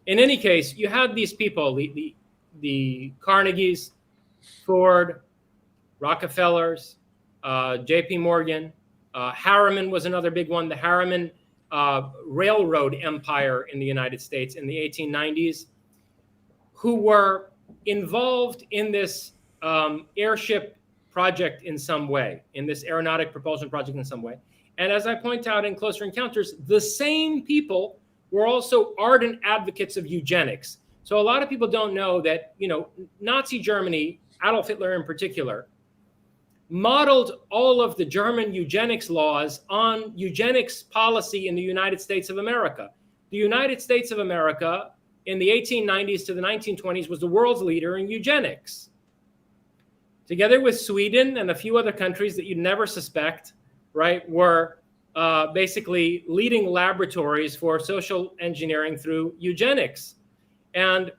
in any case, you had these people, the Carnegies, Ford, Rockefellers, J.P. Morgan, Harriman was another big one. The Harriman railroad empire in the United States in the 1890s, who were involved in this airship project in some way, in this aeronautic propulsion project in some way. And as I point out in Closer Encounters, the same people were also ardent advocates of eugenics. So a lot of people don't know that, Nazi Germany, Adolf Hitler in particular, modeled all of the German eugenics laws on eugenics policy in the United States of America. The United States of America in the 1890s to the 1920s was the world's leader in eugenics. Together with Sweden and a few other countries that you'd never suspect, right, were basically leading laboratories for social engineering through eugenics. And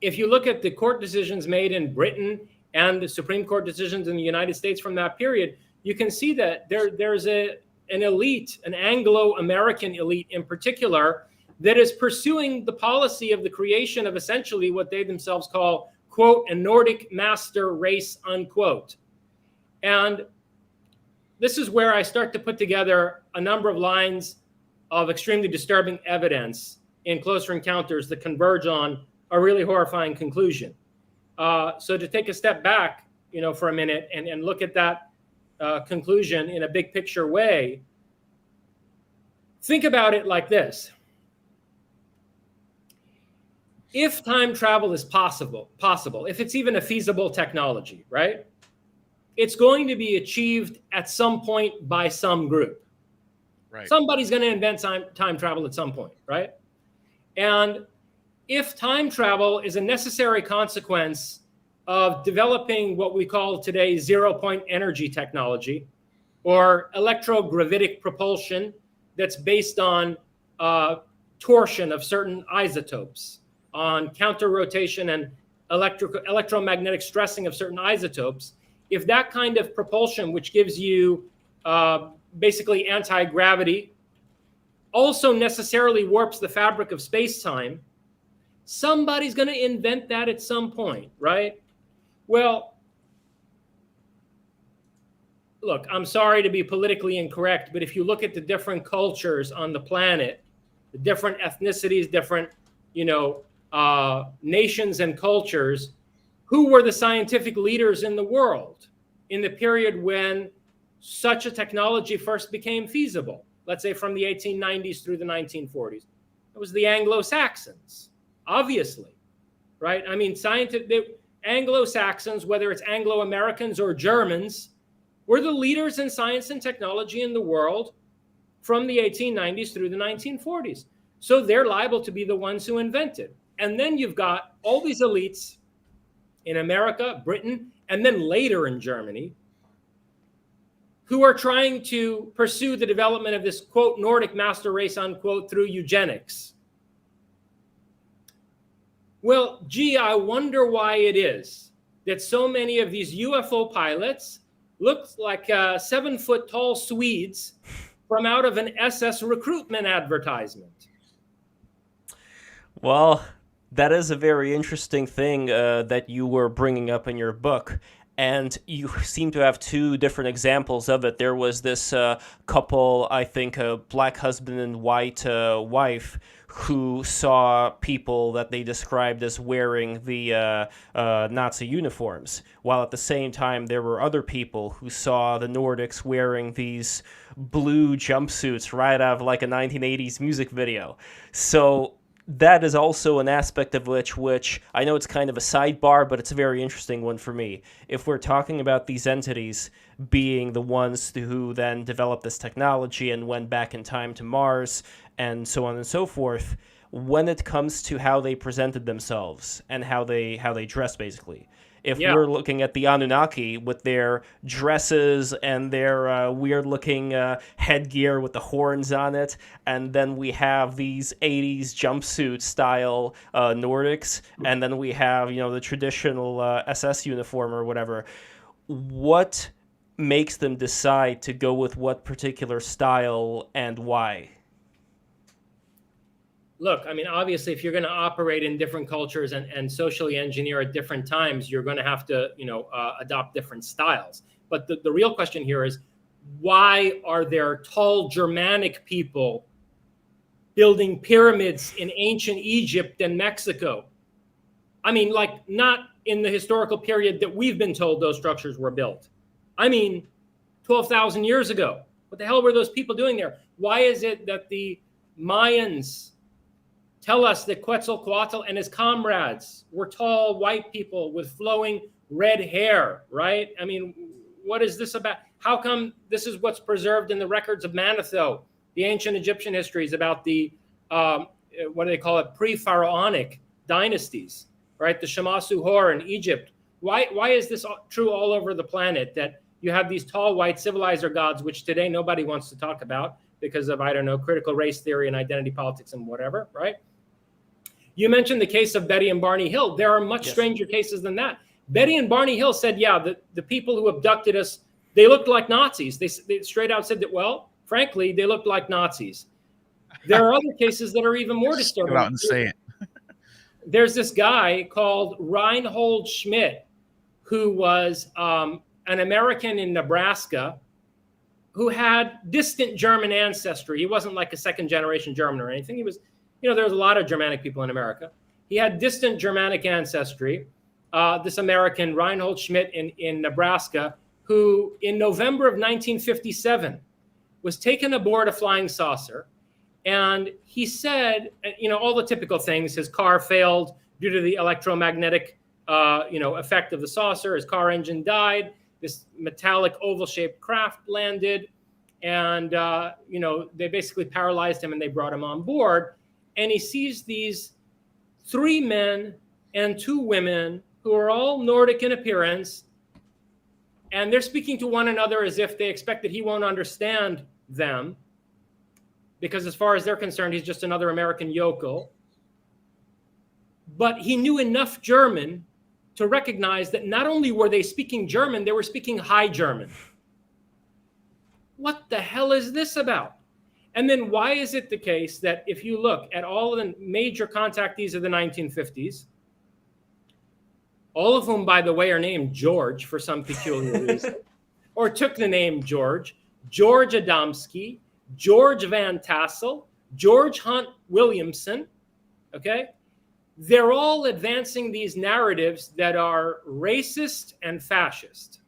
if you look at the court decisions made in Britain and the Supreme Court decisions in the United States from that period, you can see that there's an elite, an Anglo-American elite in particular, that is pursuing the policy of the creation of essentially what they themselves call, quote, a Nordic master race, unquote. And this is where I start to put together a number of lines of extremely disturbing evidence in Closer Encounters that converge on a really horrifying conclusion. So to take a step back, for a minute and look at that conclusion in a big picture way, think about it like this. If time travel is possible, if it's even a feasible technology, right? It's going to be achieved at some point by some group. Right. Somebody's going to invent time travel at some point, right? And if time travel is a necessary consequence of developing what we call today zero-point energy technology, or electrogravitic propulsion that's based on torsion of certain isotopes, on counter-rotation and electromagnetic stressing of certain isotopes, if that kind of propulsion, which gives you basically anti-gravity, also necessarily warps the fabric of space-time, somebody's going to invent that at some point, right? Well, look, I'm sorry to be politically incorrect, but if you look at the different cultures on the planet, the different ethnicities, different, nations and cultures, who were the scientific leaders in the world in the period when such a technology first became feasible? Let's say from the 1890s through the 1940s. It was the Anglo-Saxons, obviously, right? I mean, Anglo-Saxons, whether it's Anglo-Americans or Germans, were the leaders in science and technology in the world from the 1890s through the 1940s. So they're liable to be the ones who invented. And then you've got all these elites in America, Britain, and then later in Germany, who are trying to pursue the development of this, quote, Nordic master race, unquote, through eugenics. Well, gee, I wonder why it is that so many of these UFO pilots look like 7-foot-tall Swedes from out of an SS recruitment advertisement. Well, that is a very interesting thing that you were bringing up in your book. And you seem to have two different examples of it. There was this couple, I think a black husband and white wife, who saw people that they described as wearing the Nazi uniforms, while at the same time there were other people who saw the Nordics wearing these blue jumpsuits right out of like a 1980s music video. So that is also an aspect of which I know it's kind of a sidebar, but it's a very interesting one for me. If we're talking about these entities being the ones who then developed this technology and went back in time to Mars and so on and so forth, when it comes to how they presented themselves and how they dress, basically. If we're looking at the Anunnaki with their dresses and their weird-looking headgear with the horns on it, and then we have these 80s jumpsuit-style Nordics, and then we have, the traditional SS uniform or whatever, what makes them decide to go with what particular style and why? look, I mean, obviously, if you're going to operate in different cultures and socially engineer at different times, you're going to have to, adopt different styles. But the real question here is, why are there tall Germanic people building pyramids in ancient Egypt and Mexico? I mean, like, not in the historical period that we've been told those structures were built. I mean, 12,000 years ago. What the hell were those people doing there? Why is it that the Mayans tell us that Quetzalcoatl and his comrades were tall white people with flowing red hair, right? I mean, what is this about? How come this is what's preserved in the records of Manetho, the ancient Egyptian histories about the, what do they call it, pre-pharaonic dynasties, right? The Shamasu-Hor in Egypt. Why is this true all over the planet, that you have these tall white civilizer gods, which today nobody wants to talk about because of, I don't know, critical race theory and identity politics and whatever, right? You mentioned the case of Betty and Barney Hill. There are much stranger cases than that. Betty and Barney Hill said, yeah, the people who abducted us, they looked like Nazis. They straight out said that, well, frankly, they looked like Nazis. There are other cases that are even more disturbing. Go out and say it. There's this guy called Reinhold Schmidt, who was an American in Nebraska who had distant German ancestry. He wasn't like a second generation German or anything. He was, there's a lot of Germanic people in America. He had distant Germanic ancestry. This American, Reinhold Schmidt in Nebraska, who in November of 1957 was taken aboard a flying saucer. And he said, all the typical things. His car failed due to the electromagnetic, effect of the saucer. His car engine died. This metallic oval-shaped craft landed. And, they basically paralyzed him and they brought him on board. And he sees these 3 men and 2 women who are all Nordic in appearance. And they're speaking to one another as if they expect that he won't understand them, because as far as they're concerned, he's just another American yokel. But he knew enough German to recognize that not only were they speaking German, they were speaking High German. What the hell is this about? And then why is it the case that if you look at all of the major contactees of the 1950s, all of whom, by the way, are named George for some peculiar reason, or took the name George Adamski, George Van Tassel, George Hunt Williamson, okay? They're all advancing these narratives that are racist and fascist.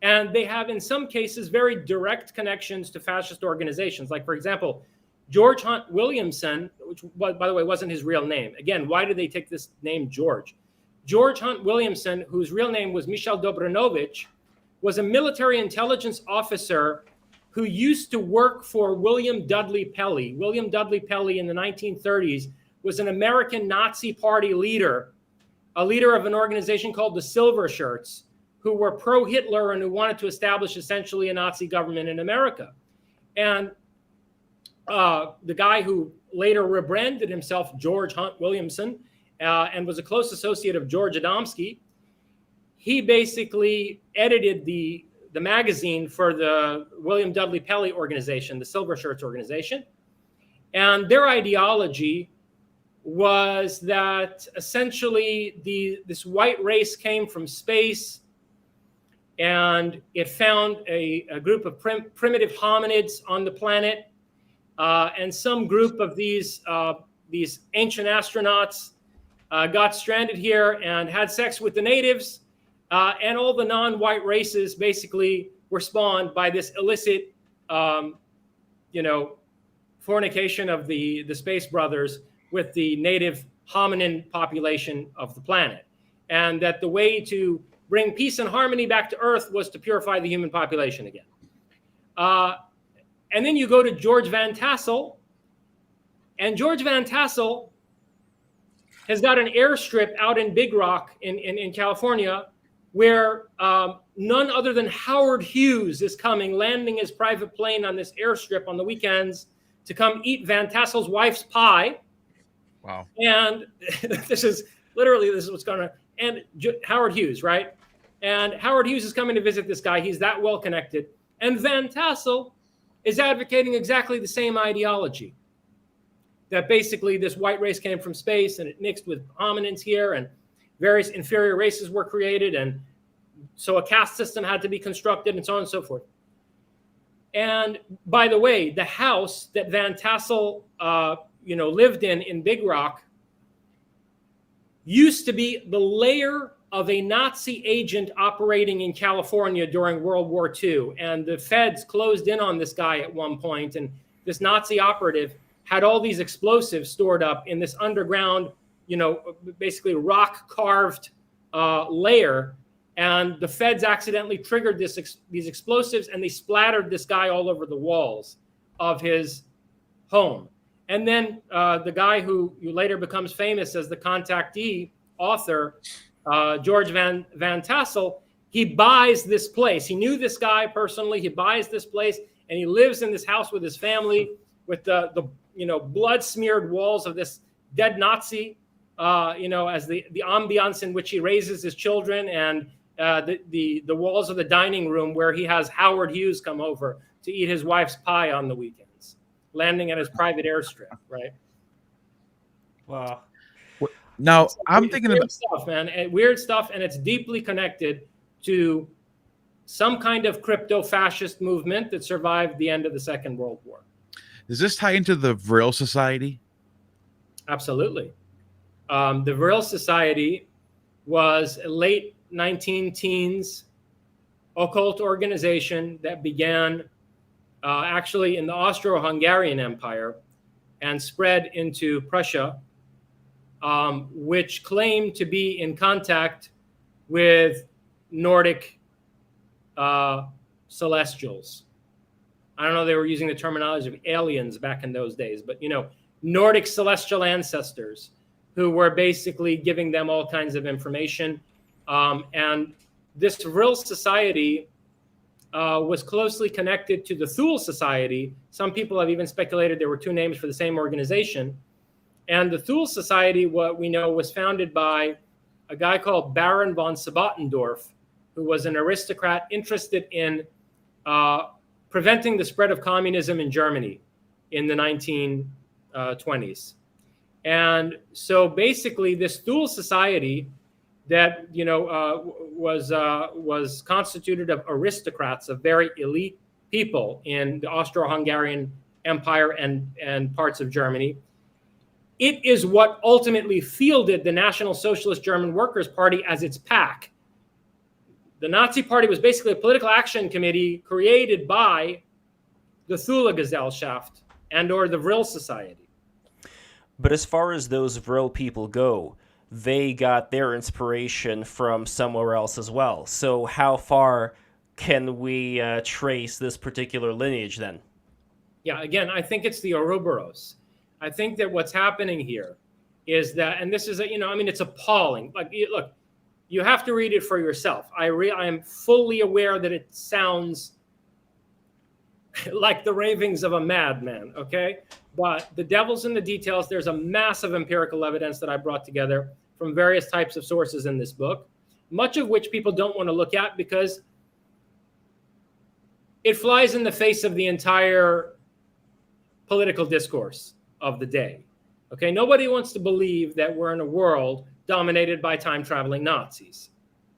And they have, in some cases, very direct connections to fascist organizations. Like, for example, George Hunt Williamson, which, by the way, wasn't his real name. Again, why did they take this name George? George Hunt Williamson, whose real name was Michel Dobranovich, was a military intelligence officer who used to work for William Dudley Pelley. William Dudley Pelley in the 1930s was an American Nazi party leader, a leader of an organization called the Silver Shirts, who were pro-Hitler and who wanted to establish essentially a Nazi government in America. And the guy who later rebranded himself George Hunt Williamson and was a close associate of George Adamski, he basically edited the magazine for the William Dudley Pelley organization, the Silver Shirts organization. And their ideology was that essentially this white race came from space, and it found a group of primitive hominids on the planet, and some group of these ancient astronauts got stranded here and had sex with the natives, and all the non-white races basically were spawned by this illicit, fornication of the Space Brothers with the native hominin population of the planet. And that the way to bring peace and harmony back to Earth was to purify the human population again. And then you go to George Van Tassel, and George Van Tassel has got an airstrip out in Big Rock in California, where none other than Howard Hughes is coming, landing his private plane on this airstrip on the weekends to come eat Van Tassel's wife's pie. Wow. And this is what's going on. And Howard Hughes, right? And Howard Hughes is coming to visit this guy. He's that well connected. And Van Tassel is advocating exactly the same ideology. that basically this white race came from space and it mixed with hominins here, and various inferior races were created, and so a caste system had to be constructed, and so on and so forth. And by the way, the house that Van Tassel lived in Big Rock used to be the lair of a Nazi agent operating in California during World War II. And the feds closed in on this guy at one point, and this Nazi operative had all these explosives stored up in this underground, basically rock-carved lair. And the feds accidentally triggered these explosives, and they splattered this guy all over the walls of his home. And then the guy who later becomes famous as the contactee author, George Van Tassel, he buys this place. He knew this guy personally. He buys this place, and he lives in this house with his family, with the blood-smeared walls of this dead Nazi, as the ambiance in which he raises his children, and the walls of the dining room where he has Howard Hughes come over to eat his wife's pie on the weekends, landing at his private airstrip, right? Wow. Now, I'm thinking weird about stuff, man. Weird stuff, and it's deeply connected to some kind of crypto-fascist movement that survived the end of the Second World War. Does this tie into the Vril Society? Absolutely. The Vril Society was a late 19-teens occult organization that began actually in the Austro-Hungarian Empire and spread into Prussia, which claimed to be in contact with Nordic celestials. I don't know, they were using the terminology of aliens back in those days, but Nordic celestial ancestors who were basically giving them all kinds of information. And this Vril Society was closely connected to the Thule Society. Some people have even speculated there were two names for the same organization. And the Thule Society, what we know, was founded by a guy called Baron von Sabottendorf, who was an aristocrat interested in preventing the spread of communism in Germany in the 1920s. And so basically this Thule Society that was constituted of aristocrats, of very elite people in the Austro-Hungarian Empire and parts of Germany. It is what ultimately fielded the National Socialist German Workers' Party as its PAC. The Nazi Party was basically a political action committee created by the Thule Gesellschaft or the Vril Society. But as far as those Vril people go, they got their inspiration from somewhere else as well. So how far can we trace this particular lineage then? Yeah, again, I think it's the Ouroboros. I think that what's happening here is that, and this is, it's appalling. Like, look, you have to read it for yourself. I am fully aware that it sounds like the ravings of a madman, okay? But the devil's in the details. There's a massive empirical evidence that I brought together from various types of sources in this book, much of which people don't want to look at because it flies in the face of the entire political discourse of the day. Okay, nobody wants to believe that we're in a world dominated by time-traveling Nazis.